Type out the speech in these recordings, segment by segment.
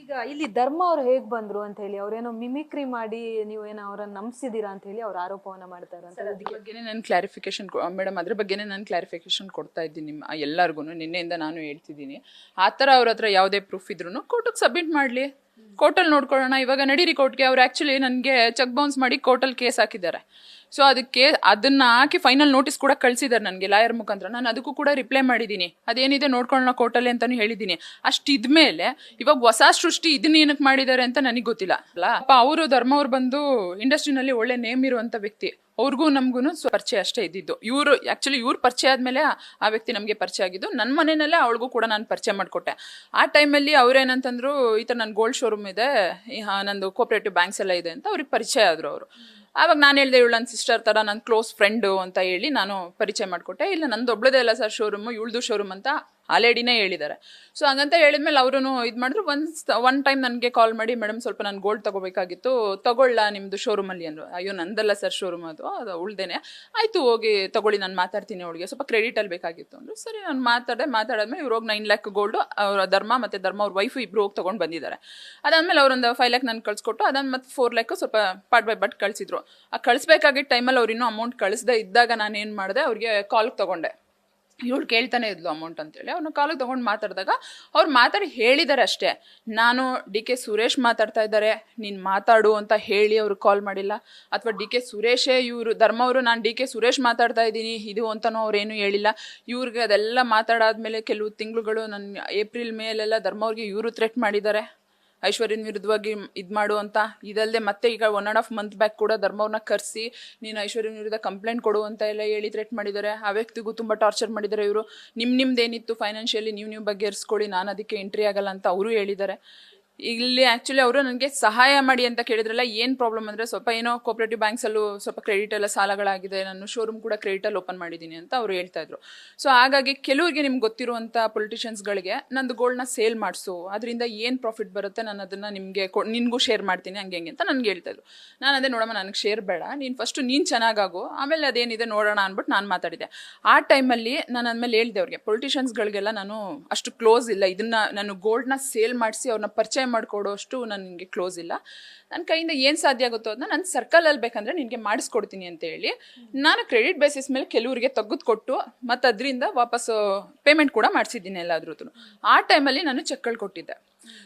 ಈಗ ಇಲ್ಲಿ ಧರ್ಮ ಅವ್ರು ಹೇಗ್ ಬಂದ್ರು ಅಂತ ಹೇಳಿ ಅವ್ರೇನೋ ಮಿಮಿಕ್ರಿ ಮಾಡಿ ನೀವೇನೋ ಅವ್ರನ್ನ ನಂಬಿಸಿದೀರಾ ಅಂತ ಹೇಳಿ ಅವ್ರ ಆರೋಪವನ್ನ ಮಾಡ್ತಾರೆ ಅಂತ. ಅದ್ರ ಬಗ್ಗೆನೇ ನಾನು ಕ್ಲಾರಿಫಿಕೇಶನ್ ಮೇಡಮ್, ಅದ್ರ ಬಗ್ಗೆನೇ ನಾನು ಕ್ಲಾರಿಫಿಕೇಶನ್ ಕೊಡ್ತಾ ಇದ್ದೀನಿ ಎಲ್ಲರಿಗೂ. ನಿನ್ನೆಯಿಂದ ನಾನು ಹೇಳ್ತಿದ್ದೀನಿ, ಆ ಥರ ಅವ್ರ ಹತ್ರ ಯಾವುದೇ ಪ್ರೂಫ್ ಇದ್ರೂ ಕೋರ್ಟಿಗೆ ಸಬ್ಮಿಟ್ ಮಾಡಲಿ, ಕೋರ್ಟಲ್ಲಿ ನೋಡ್ಕೊಳ್ಳೋಣ. ಇವಾಗ ನಡೀರಿ ಕೋರ್ಟ್ಗೆ. ಅವ್ರು ಆ್ಯಕ್ಚುಲಿ ನನಗೆ ಚೆಕ್ ಬೌನ್ಸ್ ಮಾಡಿ ಕೋರ್ಟಲ್ಲಿ ಕೇಸ್ ಹಾಕಿದ್ದಾರೆ. ಸೊ ಅದಕ್ಕೆ ಅದನ್ನ ಹಾಕಿ ಫೈನಲ್ ನೋಟಿಸ್ ಕೂಡ ಕಳಿಸಿದ್ದಾರೆ ನನಗೆ ಲಾಯರ್ ಮುಖಾಂತರ. ನಾನು ಅದಕ್ಕೂ ಕೂಡ ರಿಪ್ಲೈ ಮಾಡಿದ್ದೀನಿ, ಅದೇನಿದೆ ನೋಡ್ಕೊಳ್ಳೋಣ ಕೋರ್ಟಲ್ಲಿ ಅಂತಾನು ಹೇಳಿದ್ದೀನಿ. ಅಷ್ಟಿದ್ಮೇಲೆ ಇವಾಗ ಹೊಸ ಸೃಷ್ಟಿ ಇದನ್ನ ಏನಕ್ಕೆ ಮಾಡಿದ್ದಾರೆ ಅಂತ ನನಗೆ ಗೊತ್ತಿಲ್ಲ ಅಲ್ಲ. ಅವರು ಧರ್ಮ ಅವ್ರು ಬಂದು ಇಂಡಸ್ಟ್ರಿನಲ್ಲಿ ಒಳ್ಳೆ ನೇಮ್ ಇರುವಂಥ ವ್ಯಕ್ತಿ. ಅವ್ರಿಗೂ ನಮಗೂ ಪರಿಚಯ ಅಷ್ಟೇ ಇದ್ದಿದ್ದು. ಇವ್ರ ಪರಿಚಯ ಆದಮೇಲೆ ಆ ವ್ಯಕ್ತಿ ನಮಗೆ ಪರಿಚಯ ಆಗಿದ್ದು. ನನ್ನ ಮನೆಯಲ್ಲೇ ಅವಳಿಗೂ ಕೂಡ ನಾನು ಪರಿಚಯ ಮಾಡಿಕೊಟ್ಟೆ. ಆ ಟೈಮಲ್ಲಿ ಅವ್ರೇನಂತಂದ್ರು, ಈ ಥರ ನನ್ನ ಗೋಲ್ಡ್ ಶೋರೂಮ್ ಇದೆ, ನಂದು ಕೋಆಪರೇಟಿವ್ ಬ್ಯಾಂಕ್ಸ್ ಎಲ್ಲ ಇದೆ ಅಂತ ಅವ್ರಿಗೆ ಪರಿಚಯ ಆದರು ಅವರು. ಆವಾಗ ನಾನು ಹೇಳಿದೆ, ಇವಳು ನನ್ನ ಸಿಸ್ಟರ್ ಥರ, ನನ್ನ ಕ್ಲೋಸ್ ಫ್ರೆಂಡು ಅಂತ ಹೇಳಿ ನಾನು ಪರಿಚಯ ಮಾಡಿಕೊಟ್ಟೆ. ಇಲ್ಲ ನಂದು ಒಬ್ಳದೇ ಅಲ್ಲ ಸರ್ ಶೋರೂಮು, ಇವಳ್ದು ಶೋರೂಮ್ ಅಂತ ಆ ಲೇಡಿನೇ ಹೇಳಿದ್ದಾರೆ. ಸೊ ಹಂಗಂತ ಹೇಳಿದ್ಮೇಲೆ ಅವರು ಇದು ಮಾಡಿದ್ರು. ಒನ್ ಟೈಮ್ ನನಗೆ ಕಾಲ್ ಮಾಡಿ, ಮೇಡಮ್ ಸ್ವಲ್ಪ ನಾನು ಗೋಲ್ಡ್ ತೊಗೋಬೇಕಾಗಿತ್ತು, ತೊಗೊಳ್ಳ ನಿಮ್ಮದು ಶೋರೂಮಲ್ಲಿ ಅಂದರು. ಅಯ್ಯೋ ನಂದಲ್ಲ ಸರ್ ಶೋರೂಮ್, ಅದು ಉಳ್ದೇನೆ. ಆಯಿತು ಹೋಗಿ ತೊಗೊಳ್ಳಿ, ನಾನು ಮಾತಾಡ್ತೀನಿ, ಅವಳಿಗೆ ಸ್ವಲ್ಪ ಕ್ರೆಡಿಟಲ್ಲಿ ಬೇಕಾಗಿತ್ತು ಅಂದರು. ಸರಿ ನಾನು ಮಾತಾಡಿದ್ಮೇಲೆ ಇವ್ರು ಹೋಗಿ 9 ಲ್ಯಾಕ್ ಗೋಲ್ಡು ಅವ್ರ ಧರ್ಮ ಮತ್ತು ಧರ್ಮ ಅವ್ರ ವೈಫು ಇಬ್ಬರು ಹೋಗಿ ತೊಗೊಂಡು ಬಂದಿದ್ದಾರೆ. ಅದಾದಮೇಲೆ ಅವರೊಂದು 5 ಲ್ಯಾಕ್ ನಾನು ಕಳಿಸ್ಕೊಟ್ಟು, ಅದಾದ ಮತ್ತೆ 4 ಲ್ಯಾಕ್ ಸ್ವಲ್ಪ ಪಾರ್ಟ್ ಬೈ ಪಾರ್ಟ್ ಕಳಿಸಿದ್ರು. ಆ ಕಳಿಸ್ಬೇಕಾಗಿದ್ದ ಟೈಮಲ್ಲಿ ಅವ್ರು ಇನ್ನೂ ಅಮೌಂಟ್ ಕಳಿಸ್ದೇ ಇದ್ದಾಗ ನಾನು ಏನು ಮಾಡಿದೆ, ಅವ್ರಿಗೆ ಕಾಲ್ಗೆ ತೊಗೊಂಡೆ. ಇವಳು ಕೇಳ್ತಾನೆ ಇದ್ಲು ಅಮೌಂಟ್ ಅಂತೇಳಿ. ಅವ್ರನ್ನ ಕಾಲಿಗೆ ತೊಗೊಂಡು ಮಾತಾಡಿದಾಗ ಅವ್ರು ಮಾತಾಡಿ ಹೇಳಿದ್ದಾರೆ ಅಷ್ಟೇ, ನಾನು ಡಿ.ಕೆ. ಸುರೇಶ್ ಮಾತಾಡ್ತಾ ಇದ್ದಾರೆ, ನೀನು ಮಾತಾಡು ಅಂತ ಹೇಳಿ ಅವ್ರು ಕಾಲ್ ಮಾಡಿಲ್ಲ. ಅಥವಾ ಡಿ.ಕೆ. ಸುರೇಶೇ ಇವರು ಧರ್ಮ ಅವರು ನಾನು ಡಿ.ಕೆ. ಸುರೇಶ್ ಮಾತಾಡ್ತಾ ಇದ್ದೀನಿ ಇದು ಅಂತನೂ ಅವ್ರೇನು ಹೇಳಿಲ್ಲ. ಇವ್ರಿಗೆ ಅದೆಲ್ಲ ಮಾತಾಡಾದ್ಮೇಲೆ ಕೆಲವು ತಿಂಗಳುಗಳು, ನನ್ನ ಏಪ್ರಿಲ್ ಮೇಲೆಲ್ಲ ಧರ್ಮ ಅವ್ರಿಗೆ ಇವರು ಥ್ರೆಟ್ ಮಾಡಿದ್ದಾರೆ, ಐಶ್ವರ್ಯನ ವಿರುದ್ಧವಾಗಿ ಇದು ಮಾಡು ಅಂತ. ಇದಲ್ಲದೆ ಮತ್ತೆ ಈಗ 1.5 ಮಂತ್ ಬ್ಯಾಕ್ ಕೂಡ ಧರ್ಮವ್ರನ್ನ ಕರೆಸಿ ನೀನು ಐಶ್ವರ್ಯನ ವಿರುದ್ಧ ಕಂಪ್ಲೇಂಟ್ ಕೊಡು ಅಂತ ಎಲ್ಲ ಹೇಳಿ ಥ್ರೆಟ್ ಮಾಡಿದ್ದಾರೆ. ಆ ವ್ಯಕ್ತಿಗೂ ತುಂಬ ಟಾರ್ಚರ್ ಮಾಡಿದ್ದಾರೆ ಇವರು. ನಿಮ್ದೇನಿತ್ತು ಫೈನಾನ್ಷಿಯಲಿ ನೀವು ಬಗೆಹರಿಸ್ಕೊಳ್ಳಿ, ನಾನು ಅದಕ್ಕೆ ಎಂಟ್ರಿ ಆಗಲ್ಲ ಅಂತ ಅವರು ಹೇಳಿದ್ದಾರೆ. ಇಲ್ಲಿ ಆ್ಯಕ್ಚುಲಿ ಅವರು ನನಗೆ ಸಹಾಯ ಮಾಡಿ ಅಂತ ಕೇಳಿದ್ರಲ್ಲ. ಏನು ಪ್ರಾಬ್ಲಮ್ ಅಂದರೆ, ಸ್ವಲ್ಪ ಏನೋ ಕೋಆಪರೇಟಿವ್ ಬ್ಯಾಂಕ್ಸಲ್ಲೂ ಸ್ವಲ್ಪ ಕ್ರೆಡಿಟ್ ಎಲ್ಲ ಸಾಲಗಳಾಗಿದೆ, ನಾನು ಶೋರೂಮ್ ಕೂಡ ಕ್ರೆಡಿಟಲ್ಲಿ ಓಪನ್ ಮಾಡಿದ್ದೀನಿ ಅಂತ ಅವರು ಹೇಳ್ತಾ ಇದ್ರು. ಸೊ ಹಾಗಾಗಿ ಕೆಲವರಿಗೆ ನಿಮ್ಗೆ ಗೊತ್ತಿರುವಂಥ ಪೊಲಿಟಿಷಿಯನ್ಸ್ಗಳಿಗೆ ನಂದು ಗೋಲ್ಡ್ನ ಸೇಲ್ ಮಾಡಿಸು, ಅದರಿಂದ ಏನು ಪ್ರಾಫಿಟ್ ಬರುತ್ತೆ ನಾನು ಅದನ್ನು ನಿನಗೂ ಶೇರ್ ಮಾಡ್ತೀನಿ ಹಂಗೆ ಅಂತ ನನಗೆ ಹೇಳ್ತಾಯಿದ್ರು. ನಾನು ಅದೇ ನೋಡಮ್ಮ, ನನಗೆ ಶೇರ್ ಬೇಡ, ನೀನು ಫಸ್ಟು ನೀನು ಚೆನ್ನಾಗಾಗು, ಆಮೇಲೆ ಅದೇನಿದೆ ನೋಡೋಣ ಅಂದ್ಬಿಟ್ಟು ನಾನು ಮಾತಾಡಿದೆ. ಆ ಟೈಮಲ್ಲಿ ನಾನು ಅಂದಮೇಲೆ ಹೇಳಿದೆ ಅವ್ರಿಗೆ, ಪೊಲಿಟಿಷಿಯನ್ಸ್ಗಳಿಗೆಲ್ಲ ನಾನು ಅಷ್ಟು ಕ್ಲೋಸ್ ಇಲ್ಲ, ಇದನ್ನು ನಾನು ಗೋಲ್ಡ್ನ ಸೇಲ್ ಮಾಡಿಸಿ ಅವ್ರನ್ನ ಪರಿಚಯ ಮಾಡಿಕೊಡೋ ಅಷ್ಟು ನನಗೆ ಕ್ಲೋಸ್ ಇಲ್ಲ. ನನ್ನ ಕೈಯಿಂದ ಏನು ಸಾಧ್ಯ ಆಗುತ್ತೋ ಅದನ್ನ ನಾನು ಸರ್ಕಲಲ್ಲಿ ಬೇಕಂದರೆ ನಿನಗೆ ಮಾಡಿಸ್ಕೊಡ್ತೀನಿ ಅಂತ ಹೇಳಿ ನಾನು ಕ್ರೆಡಿಟ್ ಬೇಸಿಸ್ ಮೇಲೆ ಕೆಲವರಿಗೆ ತೆಗೆದುಕೊಟ್ಟು ಮತ್ತು ಅದರಿಂದ ವಾಪಸ್ಸು ಪೇಮೆಂಟ್ ಕೂಡ ಮಾಡಿಸಿದ್ದೀನಿ ಎಲ್ಲಾದ್ರೂ. ಆ ಟೈಮಲ್ಲಿ ನಾನು ಚೆಕ್ಗಳು ಕೊಟ್ಟಿದ್ದೆ.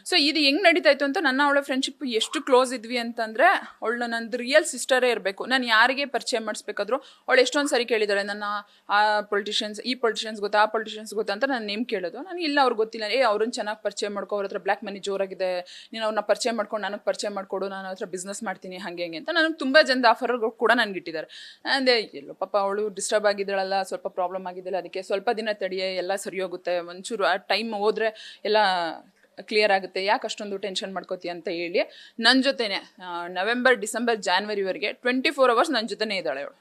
ಸೊ ಇದು ಹೆಂಗೆ ನಡೀತಾ ಇತ್ತು ಅಂತ, ನನ್ನ ಅವಳ ಫ್ರೆಂಡ್ಶಿಪ್ ಎಷ್ಟು ಕ್ಲೋಸ್ ಇದ್ವಿ ಅಂತಂದರೆ, ಅವಳು ನಂದು ರಿಯಲ್ ಸಿಸ್ಟರೇ ಇರಬೇಕು. ನಾನು ಯಾರಿಗೆ ಪರಿಚಯ ಮಾಡಿಸ್ಬೇಕಾದ್ರೂ ಅವಳು ಎಷ್ಟೊಂದು ಸರಿ ಕೇಳಿದ್ದಾಳೆ, ನನ್ನ ಆ ಪೊಲಿಟಿಷಿಯನ್ಸ್, ಈ ಪೊಲಿಟಿಷಿಯನ್ಸ್ ಗೊತ್ತಾ, ಆ ಪೊಲಿಟಿಷಿಯನ್ಸ್ ಗೊತ್ತಾ ಅಂತ ನಾನು ನೇಮ್ ಕೇಳೋದು. ನನಗೆ ಇಲ್ಲ ಅವ್ರಿಗೆ ಗೊತ್ತಿಲ್ಲ, ಅವ್ರನ್ನ ಚೆನ್ನಾಗಿ ಪರಿಚಯ ಮಾಡ್ಕೊ, ಅವ್ರ ಹತ್ರ ಬ್ಲ್ಯಾಕ್ ಮನಿ ಜೋರಾಗಿದೆ, ನೀನು ಅವ್ರನ್ನ ಪರಿಚಯ ಮಾಡ್ಕೊಂಡು ನನಗೆ ಪರಿಚಯ ಮಾಡಿಕೊಡು, ನಾನು ಅವ್ರ ಹತ್ರ ಬಿಸ್ನೆಸ್ ಮಾಡ್ತೀನಿ ಹಂಗೆ ಅಂತ ನನಗೆ ತುಂಬ ಜನದ ಆಫರ್ಗಳು ಕೂಡ ನನಗೆ ಇಟ್ಟಿದ್ದಾರೆ. ಅಂದೆ ಎಲ್ಲೋ ಪಾಪ ಅವಳು ಡಿಸ್ಟರ್ಬ್ ಆಗಿದ್ದಾಳಲ್ಲ, ಸ್ವಲ್ಪ ಪ್ರಾಬ್ಲಮ್ ಆಗಿದ್ದಾಳೆ, ಅದಕ್ಕೆ ಸ್ವಲ್ಪ ದಿನ ತಡೆಯೇ, ಎಲ್ಲ ಸರಿ ಹೋಗುತ್ತೆ, ಒಂಚೂರು ಆ ಟೈಮ್ ಹೋದರೆ ಎಲ್ಲ ಕ್ಲಿಯರ್ ಆಗುತ್ತೆ, ಯಾಕೆ ಅಷ್ಟೊಂದು ಟೆನ್ಷನ್ ಮಾಡ್ಕೋತೀಯ ಅಂತ ಹೇಳಿ ನನ್ನ ಜೊತೆನೆ ನವೆಂಬರ್, ಡಿಸೆಂಬರ್, ಜಾನ್ವರಿವರೆಗೆ 24 hours ನನ್ನ ಜೊತೆನೇ ಇದ್ದಾಳೆ ಅವಳು.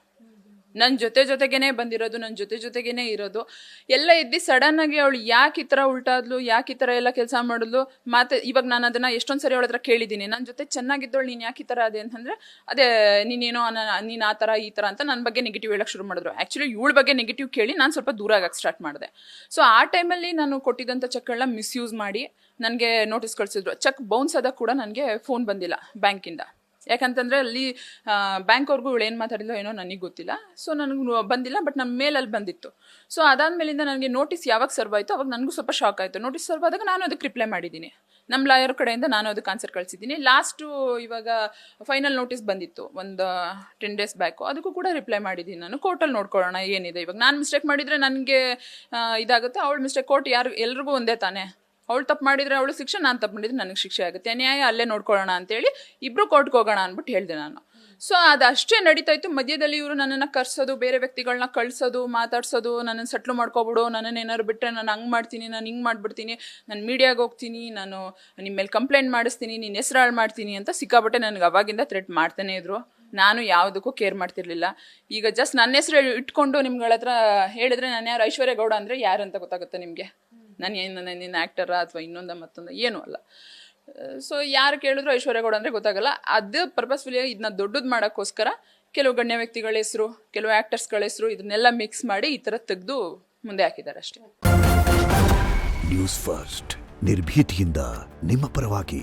ನನ್ನ ಜೊತೆಗೇನೆ ಬಂದಿರೋದು, ನನ್ನ ಜೊತೆಗೇನೆ ಇರೋದು ಎಲ್ಲ ಇದ್ದು. ಸಡನ್ನಾಗಿ ಅವಳು ಯಾಕೆ ಈ ಥರ ಉಲ್ಟಾದ್ಲು, ಯಾಕೆ ಈ ಥರ ಎಲ್ಲ ಕೆಲಸ ಮಾಡಿದ್ಲು ಇವಾಗ ನಾನು ಅದನ್ನು ಎಷ್ಟೊಂದು ಸರಿ ಅವಳ ಹತ್ರ ಕೇಳಿದ್ದೀನಿ, ನನ್ನ ಜೊತೆ ಚೆನ್ನಾಗಿದ್ದವಳು ನೀನು ಯಾಕೆ ಈ ಥರ ಅದೇ ಅಂತಂದರೆ, ಅದೇ ನೀನೇನೋ ನೀನು ಆ ಥರ ಈ ಥರ ಅಂತ ನನ್ನ ಬಗ್ಗೆ ನೆಗೆಟಿವ್ ಹೇಳಕ್ಕೆ ಶುರು ಮಾಡಿದ್ರು. ಆ್ಯಕ್ಚುಲಿ ಇವಳ ಬಗ್ಗೆ ನೆಗೆಟಿವ್ ಕೇಳಿ ನಾನು ಸ್ವಲ್ಪ ದೂರ ಆಗಕ್ಕೆ ಸ್ಟಾರ್ಟ್ ಮಾಡಿದೆ. ಸೊ ಆ ಟೈಮಲ್ಲಿ ನಾನು ಕೊಟ್ಟಿದ್ದಂಥ ಚೆಕ್ಗಳನ್ನ ಮಿಸ್ಯೂಸ್ ಮಾಡಿ ನನಗೆ ನೋಟಿಸ್ ಕಳಿಸಿದ್ರು. ಚೆಕ್ ಬೌನ್ಸ್ ಆದಾಗ ಕೂಡ ನನಗೆ ಫೋನ್ ಬಂದಿಲ್ಲ ಬ್ಯಾಂಕಿಂದ. ಯಾಕಂತಂದರೆ ಅಲ್ಲಿ ಬ್ಯಾಂಕ್ವ್ರಿಗೂ ಇವಳು ಏನು ಮಾತಾಡಿದ್ಲೋ ಏನೋ ನನಗೆ ಗೊತ್ತಿಲ್ಲ. ಸೊ ನನಗೆ ಬಂದಿಲ್ಲ, ಬಟ್ ನಮ್ಮ ಮೇಲಲ್ಲಿ ಬಂದಿತ್ತು. ಸೊ ಅದಾದಮೇಲಿಂದ ನನಗೆ ನೋಟಿಸ್ ಯಾವಾಗ ಸರ್ವ್ ಆಯಿತು ಅವಾಗ ನನಗೂ ಸ್ವಲ್ಪ ಶಾಕ್ ಆಯಿತು. ನೋಟಿಸ್ ಸರ್ವ್ ಆದಾಗ ನಾನು ಅದಕ್ಕೆ ರಿಪ್ಲೈ ಮಾಡಿದ್ದೀನಿ, ನಮ್ಮ ಲಾಯರ್ ಕಡೆಯಿಂದ ನಾನು ಅದಕ್ಕೆ ಆನ್ಸರ್ ಕಳಿಸಿದ್ದೀನಿ. ಲಾಸ್ಟು ಇವಾಗ ಫೈನಲ್ ನೋಟಿಸ್ ಬಂದಿತ್ತು ಒಂದು 10 days ಬ್ಯಾಕು, ಅದಕ್ಕೂ ಕೂಡ ರಿಪ್ಲೈ ಮಾಡಿದ್ದೀನಿ ನಾನು. ಕೋರ್ಟಲ್ಲಿ ನೋಡ್ಕೊಳ್ಳೋಣ ಏನಿದೆ. ಇವಾಗ ನಾನು ಮಿಸ್ಟೇಕ್ ಮಾಡಿದರೆ ನನಗೆ ಇದಾಗುತ್ತೆ, ಅವಳು ಮಿಸ್ಟೇಕ್, ಕೋರ್ಟ್ ಎಲ್ರಿಗೂ ಒಂದೇ ತಾನೇ. ಅವಳು ತಪ್ಪು ಮಾಡಿದರೆ ಅವಳು ಶಿಕ್ಷೆ, ನಾನು ತಪ್ಪು ಮಾಡಿದರೆ ನನಗೆ ಶಿಕ್ಷೆ ಆಗುತ್ತೆ, ನ್ಯಾಯ ಅಲ್ಲೇ ನೋಡ್ಕೊಳ್ಳೋಣ ಅಂತೇಳಿ ಇಬ್ಬರು ಕೋರ್ಟ್ಗೆ ಹೋಗೋಣ ಅಂದ್ಬಿಟ್ಟು ಹೇಳಿದೆ ನಾನು. ಸೊ ಅದಷ್ಟೇ ನಡೀತಾ ಇತ್ತು. ಮಧ್ಯದಲ್ಲಿ ಇವರು ನನ್ನನ್ನು ಕರ್ಸೋದು, ಬೇರೆ ವ್ಯಕ್ತಿಗಳನ್ನ ಕಳಿಸೋದು, ಮಾತಾಡ್ಸೋದು, ನನ್ನನ್ನು ಸೆಟ್ಲು ಮಾಡ್ಕೊಬಿಡು, ನನ್ನನ್ನು ಏನಾದ್ರು ಬಿಟ್ಟರೆ ನಾನು ಹಂಗೆ ಮಾಡ್ತೀನಿ, ನಾನು ಹಿಂಗೆ ಮಾಡಿಬಿಡ್ತೀನಿ, ನಾನು ಮೀಡಿಯಾಗೆ ಹೋಗ್ತೀನಿ, ನಾನು ನಿಮ್ಮ ಮೇಲೆ ಕಂಪ್ಲೇಂಟ್ ಮಾಡಿಸ್ತೀನಿ, ನೀನು ಹೆಸರು ಹಾಳು ಮಾಡ್ತೀನಿ ಅಂತ ಸಿಕ್ಕಾಬಟ್ಟೆ ನನಗೆ ಅವಾಗಿಂದ ಥ್ರೆಟ್ ಮಾಡ್ತಾನೆ ಇದ್ರು. ನಾನು ಯಾವುದಕ್ಕೂ ಕೇರ್ ಮಾಡ್ತಿರ್ಲಿಲ್ಲ. ಈಗ ಜಸ್ಟ್ ನನ್ನ ಹೆಸರು ಇಟ್ಕೊಂಡು ನಿಮ್ಗಳ ಹತ್ರ ಹೇಳಿದ್ರೆ ನಾನು ಯಾರು, ಐಶ್ವರ್ಯ ಗೌಡ ಅಂದರೆ ಯಾರು ಅಂತ ಗೊತ್ತಾಗುತ್ತೆ ನಿಮಗೆ. ನಾನು ಏನು ನಿನ್ನ ಆ್ಯಕ್ಟರಾ ಅಥವಾ ಇನ್ನೊಂದು ಮತ್ತೊಂದು ಏನೂ ಅಲ್ಲ. ಸೊ ಯಾರು ಕೇಳಿದ್ರು ಐಶ್ವರ್ಯ ಗೌಡ ಅಂದರೆ ಗೊತ್ತಾಗಲ್ಲ. ಅದು ಪರ್ಪಸ್ಫುಲಿ ಇದನ್ನ ದೊಡ್ಡದು ಮಾಡೋಕ್ಕೋಸ್ಕರ ಕೆಲವು ಗಣ್ಯ ವ್ಯಕ್ತಿಗಳ ಹೆಸರು, ಕೆಲವು ಆ್ಯಕ್ಟರ್ಸ್ಗಳ ಹೆಸರು, ಇದನ್ನೆಲ್ಲ ಮಿಕ್ಸ್ ಮಾಡಿ ಈ ಥರ ತೆಗೆದು ಮುಂದೆ ಹಾಕಿದ್ದಾರೆ ಅಷ್ಟೇ. ನ್ಯೂಸ್ ಫಸ್ಟ್ ನಿರ್ಭೀತಿಯಿಂದ ನಿಮ್ಮ ಪರವಾಗಿ.